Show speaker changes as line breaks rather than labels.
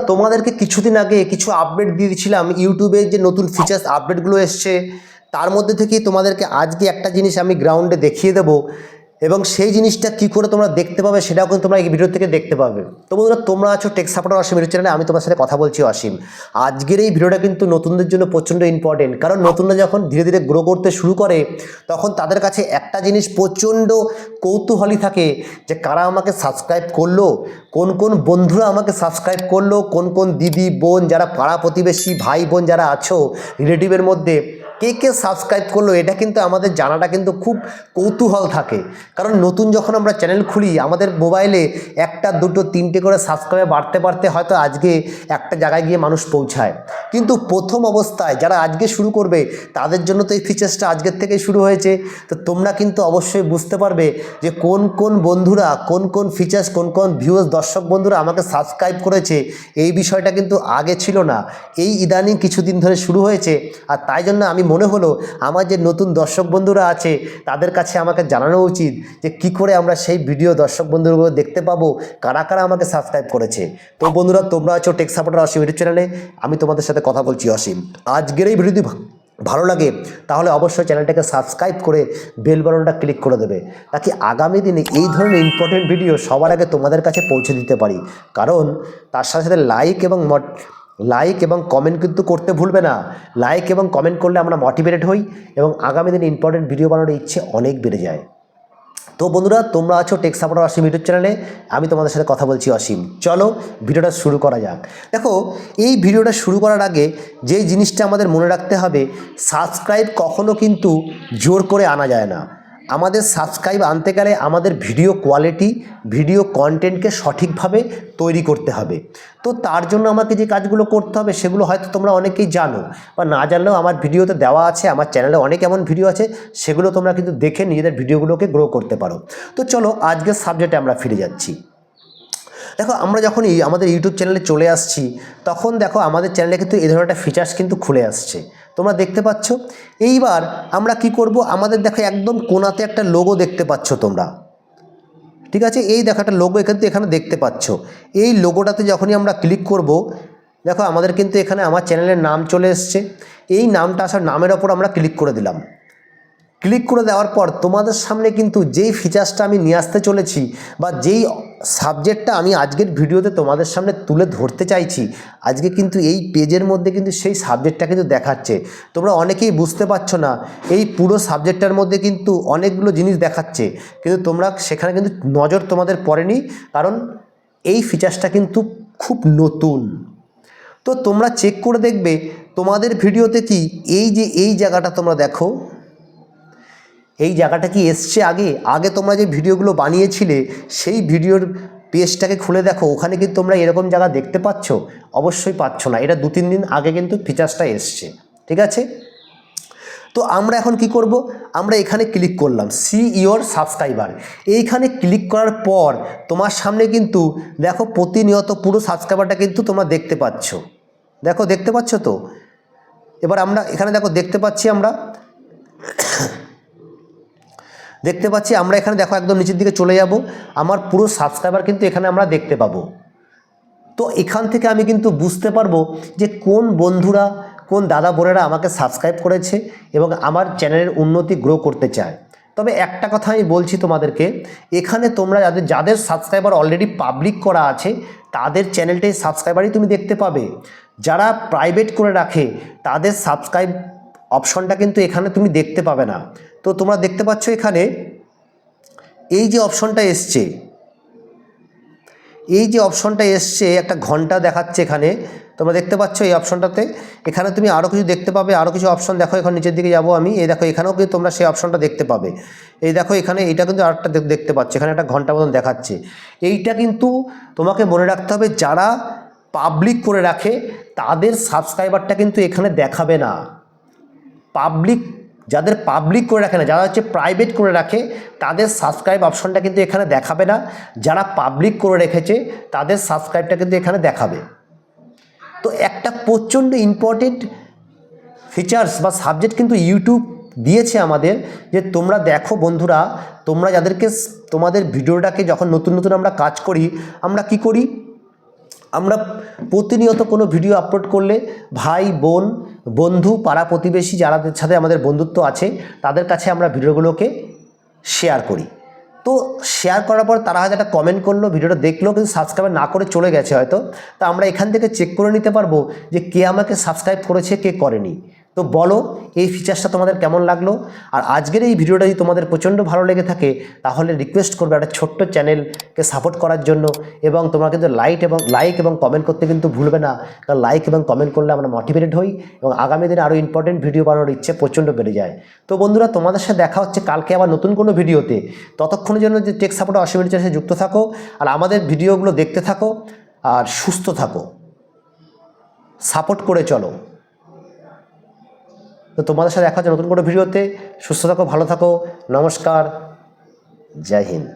তোমাদেরকে কিছুদিন আগে কিছু আপডেট দিয়ে দিয়েছিলাম ইউটিউবের যে নতুন ফিচার্স আপডেটগুলো এসছে, তার মধ্যে থেকেই তোমাদেরকে আজকে একটা জিনিস আমি গ্রাউন্ডে দেখিয়ে দেবো এবং সেই জিনিসটা কী করে তোমরা দেখতে পাবে সেটাও কিন্তু তোমরা এই ভিডিও থেকে দেখতে পাবে। তো বন্ধুরা, তোমরা আছো টেক সাপোর্টার অসীম ইউটিউব চ্যানেলে, আমি তোমার সাথে কথা বলছি অসীম। আজকের এই ভিডিওটা কিন্তু নতুনদের জন্য প্রচণ্ড ইম্পর্টেন্ট, কারণ নতুনরা যখন ধীরে ধীরে গ্রো করতে শুরু করে তখন তাদের কাছে একটা জিনিস প্রচণ্ড কৌতূহলী থাকে যে কারা আমাকে সাবস্ক্রাইব করলো, কোন কোন বন্ধুরা আমাকে সাবস্ক্রাইব করলো, কোন কোন দিদি বোন যারা পাড়া প্রতিবেশী ভাই বোন যারা আছো রিলেটিভের মধ্যে কে কে সাবস্ক্রাইব করলো, এটা কিন্তু আমাদের জানাটা কিন্তু খুব কৌতূহল থাকে। কারণ নতুন যখন আমরা চ্যানেল খুলি আমাদের মোবাইলে একটা দুটো তিনটে করে সাবস্ক্রাইবার বাড়তে বাড়তে হয়তো আজকে একটা জায়গায় গিয়ে মানুষ পৌঁছায়, কিন্তু প্রথম অবস্থায় যারা আজকে শুরু করবে তাদের জন্য তো এই ফিচার্সটা আজকের থেকেই শুরু হয়েছে। তো তোমরা কিন্তু অবশ্যই বুঝতে পারবে যে কোন কোন বন্ধুরা কোন কোন ফিচার্স কোন কোন ভিউয়ার্স দর্শক বন্ধুরা আমাকে সাবস্ক্রাইব করেছে। এই বিষয়টা কিন্তু আগে ছিল না, এই ইদানিং কিছুদিন ধরে শুরু হয়েছে। আর তাই জন্য আমি মনে হলো আমার যে নতুন দর্শক বন্ধুরা আছে তাদের কাছে আমাকে জানানো উচিত যে কী করে আমরা সেই ভিডিও দর্শক বন্ধুগুলো দেখতে পাবো, কারা কারা আমাকে সাবস্ক্রাইব করেছে। তো বন্ধুরা, তোমরা আছো টেক সাপোর্টার অসীম ইউটিউব চ্যানেলে, আমি তোমাদের সাথে কথা বলছি অসীম। আজকের এই ভিডিওটি ভালো লাগে তাহলে অবশ্যই চ্যানেলটাকে সাবস্ক্রাইব করে বেল বাটনটা ক্লিক করে দেবে, তাকে আগামী দিনে এই ধরনের ইম্পর্টেন্ট ভিডিও সবার আগে তোমাদের কাছে পৌঁছে দিতে পারি। কারণ তার সাথে সাথে লাইক এবং কমেন্ট কিন্তু করতে ভুলবে না। লাইক এবং কমেন্ট করলে আমরা মোটিভেটেড হই এবং আগামী দিনে ইম্পর্টেন্ট ভিডিও বানানোর ইচ্ছে অনেক বেড়ে যায়। তো বন্ধুরা, তোমরা আছো টেক সাপোর্টার অসীম ইউটিউব চ্যানেলে, আমি তোমাদের সাথে কথা বলছি অসীম। চলো ভিডিওটা শুরু করা যাক। দেখো, এই ভিডিওটা শুরু করার আগে যেই জিনিসটা আমাদের মনে রাখতে হবে, সাবস্ক্রাইব কখনো কিন্তু জোর করে আনা যায় না। আমাদের সাবস্ক্রাইব আনতে গেলে আমাদের ভিডিও কোয়ালিটি ভিডিও কন্টেন্টকে সঠিকভাবে তৈরি করতে হবে। তো তার জন্য আমাকে যে কাজগুলো করতে হবে সেগুলো হয়তো তোমরা অনেকেই জানো, বা না জানলেও আমার ভিডিওতে দেওয়া আছে, আমার চ্যানেলে অনেক এমন ভিডিও আছে, সেগুলো তোমরা কিন্তু দেখে নিজেদের ভিডিওগুলোকে গ্রো করতে পারো। তো চলো আজকের সাবজেক্টে আমরা ফিরে যাচ্ছি। দেখো, আমরা যখনই আমাদের ইউটিউব চ্যানেলে চলে আসছি তখন দেখো আমাদের চ্যানেলে কিন্তু এই ধরনের একটা ফিচার্স কিন্তু খুলে আসছে, তোমরা দেখতে পাচ্ছ। এইবার আমরা কি করব, আমাদের দেখো একদম কোণাতে একটা লোগো দেখতে পাচ্ছ তোমরা, ঠিক আছে? এই দেখো একটা লোগো এখানে দেখতে পাচ্ছ। এই লোগোটাতে যখনই আমরা ক্লিক করব, দেখো আমাদের কিন্তু এখানে আমার চ্যানেলের নাম চলে এসছে। এই নামটা আসার নামের ওপর আমরা ক্লিক করে দিলাম। ক্লিক করে দেওয়ার পর তোমাদের সামনে কিন্তু যেই ফিচার্সটা আমি নিয়ে আসতে চলেছি বা যেই সাবজেক্টটা আমি আজকের ভিডিওতে তোমাদের সামনে তুলে ধরতে চাইছি, আজকে কিন্তু এই পেজের মধ্যে কিন্তু সেই সাবজেক্টটা কিন্তু দেখাচ্ছে। তোমরা অনেকেই বুঝতে পারছো না, এই পুরো সাবজেক্টটার মধ্যে কিন্তু অনেকগুলো জিনিস দেখাচ্ছে, কিন্তু তোমরা সেখানে কিন্তু নজর তোমাদের পড়েনি, কারণ এই ফিচার্সটা কিন্তু খুব নতুন। তো তোমরা চেক করে দেখবে তোমাদের ভিডিওতে কি এই জায়গাটা তোমরা দেখো, এই জায়গাটা কি এসছে আগে তোমরা যে ভিডিওগুলো বানিয়েছিলে সেই ভিডিওর পেজটাকে খুলে দেখো, ওখানে কিন্তু তোমরা এরকম জায়গা দেখতে পাচ্ছ? অবশ্যই পাচ্ছ না। এটা 2-3 দিন আগে কিন্তু ফিচার্সটা এসছে, ঠিক আছে? তো আমরা এখন কি করব, আমরা এখানে ক্লিক করলাম সি ইওর সাবস্ক্রাইবার। এইখানে ক্লিক করার পর তোমার সামনে কিন্তু দেখো প্রতিনিয়ত পুরো সাবস্ক্রাইবারটা কিন্তু তোমরা দেখতে পাচ্ছ। দেখো, দেখতে পাচ্ছ তো? এবার আমরা এখানে দেখো দেখতে পাচ্ছি আমরা এখানে দেখো একদম নিচের দিকে চলে যাব, আমার পুরো সাবস্ক্রাইবার কিন্তু এখানে আমরা দেখতে পাবো। তো এখান থেকে আমি কিন্তু বুঝতে পারবো যে কোন বন্ধুরা কোন দাদা বোনেরা আমাকে সাবস্ক্রাইব করেছে এবং আমার চ্যানেলের উন্নতি গ্রো করতে চায়। তবে একটা কথা আমি বলছি তোমাদেরকে, এখানে তোমরা যাদের সাবস্ক্রাইবার অলরেডি পাবলিক করা আছে তাদের চ্যানেলটাই সাবস্ক্রাইবারই তুমি দেখতে পাবে। যারা প্রাইভেট করে রাখে তাদের সাবস্ক্রাইব অপশনটা কিন্তু এখানে তুমি দেখতে পাবে না। তো তোমরা দেখতে পাচ্ছ এখানে এই যে অপশনটা এসছে, একটা ঘন্টা দেখাচ্ছে এখানে, তোমরা দেখতে পাচ্ছ এই অপশনটাতে। এখানে তুমি আরও কিছু দেখতে পাবে, আরও কিছু অপশন দেখো, এখন নিচের দিকে যাব আমি, এই দেখো এখানেও কিন্তু তোমরা সেই অপশনটা দেখতে পাবে। এই দেখো এখানে এইটা কিন্তু আরেকটা দেখতে পাচ্ছ, এখানে একটা ঘন্টা মতন দেখাচ্ছে। এইটা কিন্তু তোমাকে মনে রাখতে হবে, যারা পাবলিক করে রাখে তাদের সাবস্ক্রাইবারটা কিন্তু এখানে দেখাবে না। যাদের পাবলিক করে রাখে না, যারা হচ্ছে প্রাইভেট করে রাখে তাদের সাবস্ক্রাইব অপশনটা কিন্তু এখানে দেখাবে না। যারা পাবলিক করে রেখেছে তাদের সাবস্ক্রাইবটা কিন্তু এখানে দেখাবে। তো একটা প্রচণ্ড ইম্পর্টেন্ট ফিচার্স বা সাবজেক্ট কিন্তু ইউটিউব দিয়েছে আমাদের, যে তোমরা দেখো বন্ধুরা, তোমাদের ভিডিওটাকে যখন নতুন আমরা কাজ করি, আমরা কি করি, আমরা প্রতিনিয়ত কোনো ভিডিও আপলোড করলে ভাই বোন বন্ধু পাড়া প্রতিবেশী যাদের সাথে আমাদের বন্ধুত্ব আছে তাদের কাছে আমরা ভিডিওগুলোকে শেয়ার করি। তো শেয়ার করার পর তারা হয়তো একটা কমেন্ট করলো, ভিডিওটা দেখলো কিন্তু সাবস্ক্রাইব না করে চলে গেছে হয়তো। তা আমরা এখান থেকে চেক করে নিতে পারবো যে কে আমাকে সাবস্ক্রাইব করেছে কে করেনি। তো বলো এই ফিচার্সটা তোমাদের কেমন লাগলো। আর আজকের এই ভিডিওটা যদি তোমাদের প্রচণ্ড ভালো লেগে থাকে তাহলে রিকোয়েস্ট করবে একটা ছোট্ট চ্যানেলকে সাপোর্ট করার জন্য, এবং তোমরা কিন্তু লাইক এবং কমেন্ট করতে কিন্তু ভুলবে না, কারণ লাইক এবং কমেন্ট করলে আমরা মোটিভেটেড হই এবং আগামী দিনে আরও ইম্পর্টেন্ট ভিডিও বানানোর ইচ্ছে প্রচণ্ড বেড়ে যায়। তো বন্ধুরা, তোমাদের সাথে দেখা হচ্ছে কালকে আবার নতুন কোনো ভিডিওতে। ততক্ষণের জন্য যে টেক সাপোর্ট অসুবিধার সাথে যুক্ত থাকো আর আমাদের ভিডিওগুলো দেখতে থাকো আর সুস্থ থাকো, সাপোর্ট করে চলো। তো তোমাদের সাথে দেখা হচ্ছে নতুন কোনো ভিডিওতে। সুস্থ থাকো, ভালো থাকো, নমস্কার, জয় হিন্দ।